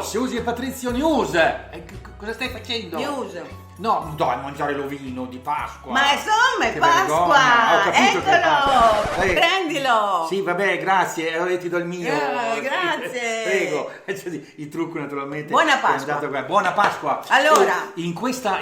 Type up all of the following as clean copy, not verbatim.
Susi e Patrizio News. Cosa stai facendo? News. No, dai, mangiare l'ovino di Pasqua. Ma insomma è Che Pasqua! vergogna. Ho capito che è Pasqua. Eccolo! Prendilo! Sì, vabbè, grazie. Allora ti do il mio. Grazie! Prego. Il trucco naturalmente. Buona Pasqua. Buona Pasqua. Allora, in questo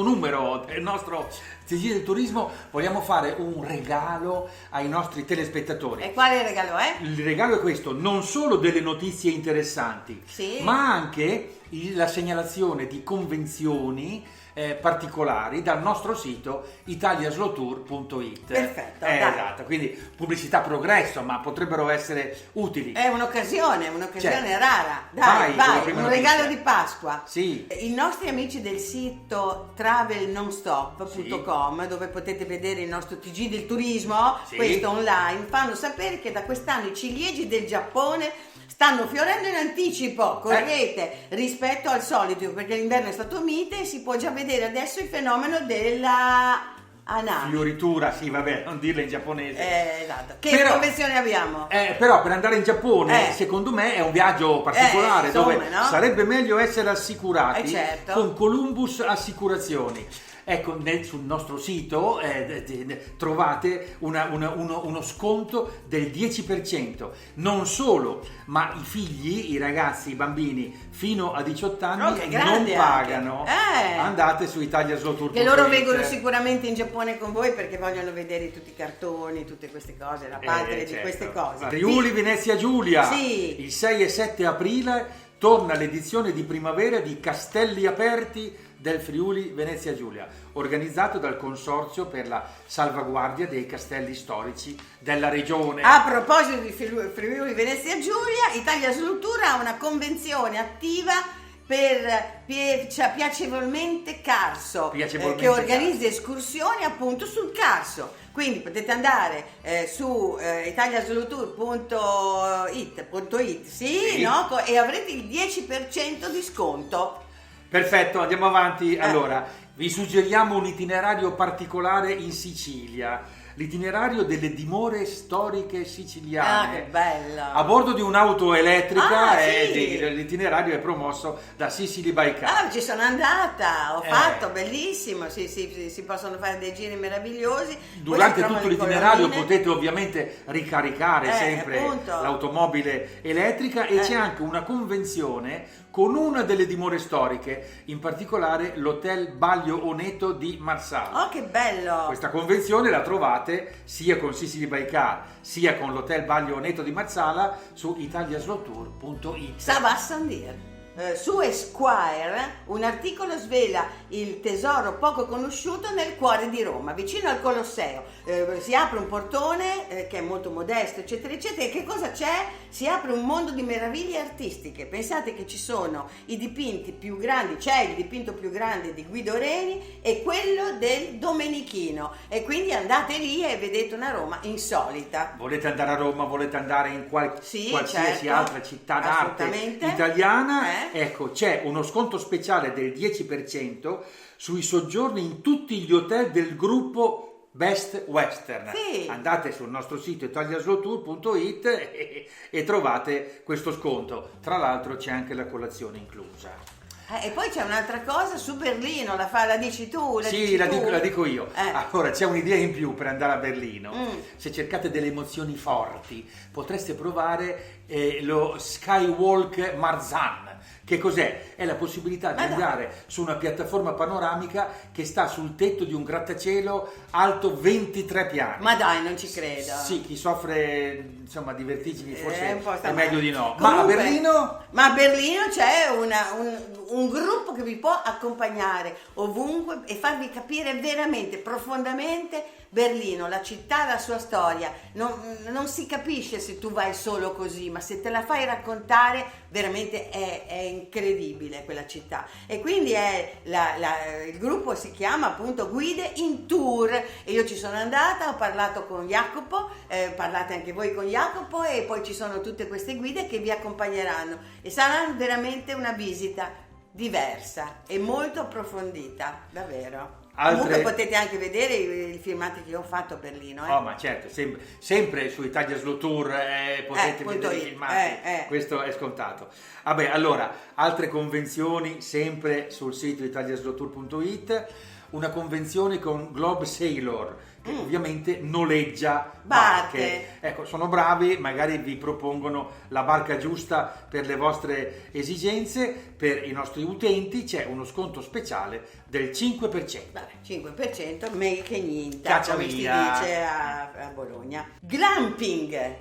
numero del nostro TG del Turismo vogliamo fare un regalo ai nostri telespettatori. E quale regalo è? Il regalo è questo, non solo delle notizie interessanti, sì, ma anche la segnalazione di convenzioni particolari dal nostro sito italiaslotour.it. Perfetto, esatto, quindi pubblicità progresso, ma potrebbero essere utili. È un'occasione Certo. rara. Vai, Vai, un regalo di Pasqua. Sì. I nostri amici del sito travelnonstop.com, dove potete vedere il nostro TG del turismo, sì, questo online, fanno sapere che da quest'anno i ciliegi del Giappone stanno fiorendo in anticipo, correte, rispetto al solito, perché l'inverno è stato mite e si può già vedere adesso il fenomeno della Hanami. Fioritura, sì, vabbè, non dirla in giapponese. Esatto. Che convenzione abbiamo? Però per andare in Giappone, secondo me, è un viaggio particolare, insomma, dove no? Sarebbe meglio essere assicurati certo, con Columbus Assicurazioni. Ecco, sul nostro sito trovate uno sconto del 10%. Non solo, ma i figli, i ragazzi, i bambini fino a 18 anni non pagano. Andate su italiaslotour.it. Che loro vengono sicuramente in Giappone con voi perché vogliono vedere tutti i cartoni, tutte queste cose, la patria di queste cose. Friuli Venezia Giulia. Sì. Il 6 e 7 aprile torna l'edizione di primavera di Castelli Aperti del Friuli Venezia Giulia, organizzato dal Consorzio per la salvaguardia dei castelli storici della regione. A proposito di Friuli Venezia Giulia, Italia Slotour ha una convenzione attiva per Piacevolmente Carso, che organizza escursioni appunto sul Carso. Quindi potete andare su italiaslotour.it, sì, no? E avrete il 10% di sconto. Perfetto, andiamo avanti. Allora, vi suggeriamo un itinerario particolare in Sicilia. L'itinerario delle dimore storiche siciliane. Che bello! A bordo di un'auto elettrica, sì, l'itinerario è promosso da Sicily by Car. Ci sono andata, ho fatto, bellissimo, si possono fare dei giri meravigliosi. Durante tutto l'itinerario potete ovviamente ricaricare sempre appunto l'automobile elettrica e c'è anche una convenzione con una delle dimore storiche, in particolare l'Hotel Baglio Oneto di Marsala. Oh, che bello! Questa convenzione la trovate sia con Sicily by Car sia con l'Hotel Baglio Oneto di Marsala su italiaslotour.it. Ça va sans dire. Su Esquire un articolo svela il tesoro poco conosciuto nel cuore di Roma, vicino al Colosseo. Si apre un portone che è molto modesto, eccetera, eccetera. E che cosa c'è? Si apre un mondo di meraviglie artistiche. Pensate che ci sono i dipinti più grandi, c'è il dipinto più grande di Guido Reni e quello del Domenichino. E quindi andate lì e vedete una Roma insolita. Volete andare a Roma, volete andare in qualsiasi altra città d'arte italiana? Ecco, c'è uno sconto speciale del 10% sui soggiorni in tutti gli hotel del gruppo Best Western. Sì. Andate sul nostro sito italiaslotour.it e trovate questo sconto. Tra l'altro c'è anche la colazione inclusa. E poi c'è un'altra cosa su Berlino, la dici tu? La dico io. Allora, c'è un'idea in più per andare a Berlino. Se cercate delle emozioni forti, potreste provare lo Skywalk Marzahn. Che cos'è? È la possibilità di andare su una piattaforma panoramica che sta sul tetto di un grattacielo alto 23 piani. Ma dai, non ci credo. Sì, chi soffre insomma di vertigini forse è meglio di no. Comunque, ma a Berlino c'è un gruppo che vi può accompagnare ovunque e farvi capire veramente, profondamente Berlino, la città, la sua storia. Non si capisce se tu vai solo così, ma se te la fai raccontare veramente è incredibile quella città. E quindi il gruppo si chiama appunto Guide in Tour, e io ci sono andata, ho parlato con Jacopo, parlate anche voi con Jacopo, e poi ci sono tutte queste guide che vi accompagneranno, e sarà veramente una visita diversa e molto approfondita, davvero. Comunque potete anche vedere i filmati che ho fatto a Berlino. Oh, ma certo, sempre su Italia Slow Tour potete vedere i filmati, questo è scontato. Vabbè, allora, altre convenzioni sempre sul sito italiaslowtour.it, una convenzione con Globe Sailor, che ovviamente noleggia barche. Ecco, sono bravi, magari vi propongono la barca giusta per le vostre esigenze. Per i nostri utenti c'è uno sconto speciale del 5%. Vabbè, 5%, meglio che niente, Caccia come via. si dice a Bologna. Glamping,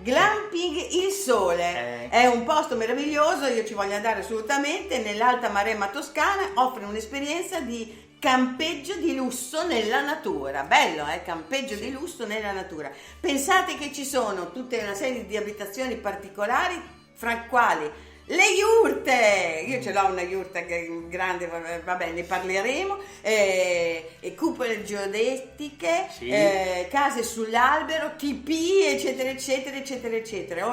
Glamping il Sole, è un posto meraviglioso, io ci voglio andare assolutamente, nell'Alta Maremma Toscana, offre un'esperienza di campeggio di lusso nella natura. Bello, campeggio di lusso nella natura. Pensate che ci sono tutta una serie di abitazioni particolari, fra i quali le iurte. Io ce l'ho una iurta grande, vabbè, ne parleremo, e cupole geodetiche, sì. Case sull'albero, tipi, eccetera eccetera eccetera eccetera,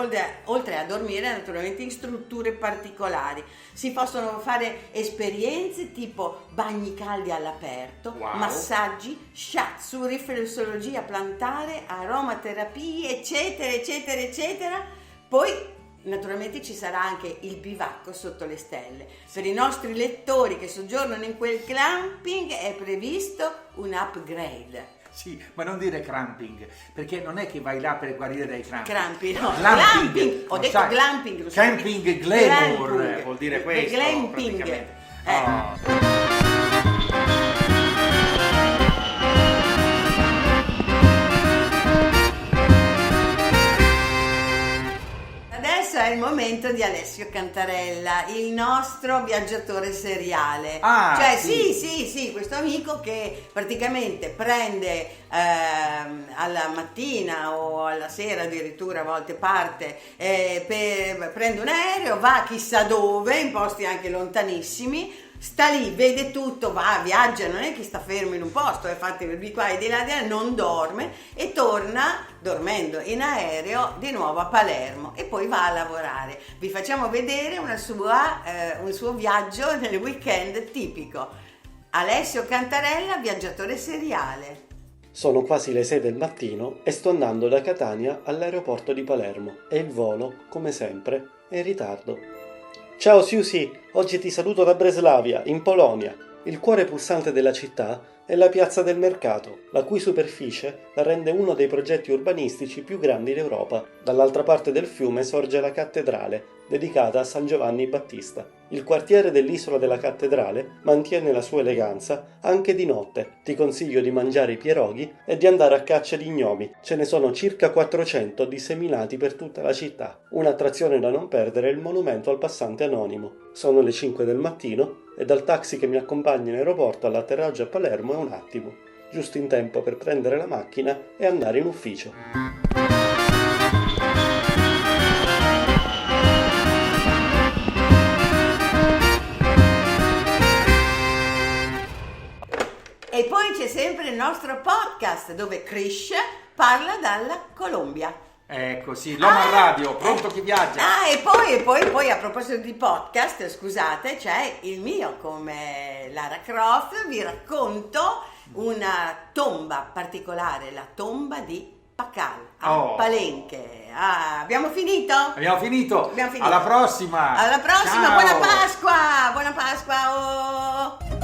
oltre a dormire naturalmente in strutture particolari. Si possono fare esperienze tipo bagni caldi all'aperto, wow. massaggi, shiatsu, riflessologia plantare, aromaterapie, eccetera eccetera eccetera. Poi naturalmente ci sarà anche il bivacco sotto le stelle. Per i nostri lettori che soggiornano in quel glamping è previsto un upgrade. Sì, ma non dire cramping, perché non è che vai là per guarire dai crampi. Crampi, no. Glamping. Ho detto glamping. Camping glamour vuol dire questo. Glamping. Adesso è il momento di Alessio Cantarella, il nostro viaggiatore seriale. Cioè sì, questo amico che praticamente prende alla mattina o alla sera, addirittura a volte parte, prende un aereo, va chissà dove, in posti anche lontanissimi, sta lì, vede tutto, va, viaggia, non è che sta fermo in un posto, infatti di qua e di là, non dorme, e torna dormendo in aereo di nuovo a Palermo e poi va a lavorare. Vi facciamo vedere un suo viaggio nel weekend tipico. Alessio Cantarella, viaggiatore seriale. Sono quasi le 6 del mattino e sto andando da Catania all'aeroporto di Palermo e il volo, come sempre, è in ritardo. Ciao Siusi, oggi ti saluto da Breslavia, in Polonia. Il cuore pulsante della città è la piazza del mercato, la cui superficie la rende uno dei progetti urbanistici più grandi d'Europa. Dall'altra parte del fiume sorge la cattedrale, dedicata a San Giovanni Battista. Il quartiere dell'Isola della Cattedrale mantiene la sua eleganza anche di notte. Ti consiglio di mangiare i pieroghi e di andare a caccia di gnomi. Ce ne sono circa 400 disseminati per tutta la città. Un'attrazione da non perdere è il monumento al passante anonimo. Sono le 5 del mattino e dal taxi che mi accompagna in aeroporto all'atterraggio a Palermo è un attimo, giusto in tempo per prendere la macchina e andare in ufficio. E poi c'è sempre il nostro podcast dove Krish parla dalla Colombia. Ecco, sì, l'Oma Radio, pronto chi viaggia. E poi a proposito di podcast, scusate, c'è il mio come Lara Croft, vi racconto una tomba particolare, la tomba di Pacal a Palenque. Abbiamo finito? Abbiamo finito. Alla prossima. Alla prossima, Ciao. buona Pasqua. Buona Pasqua. Oh.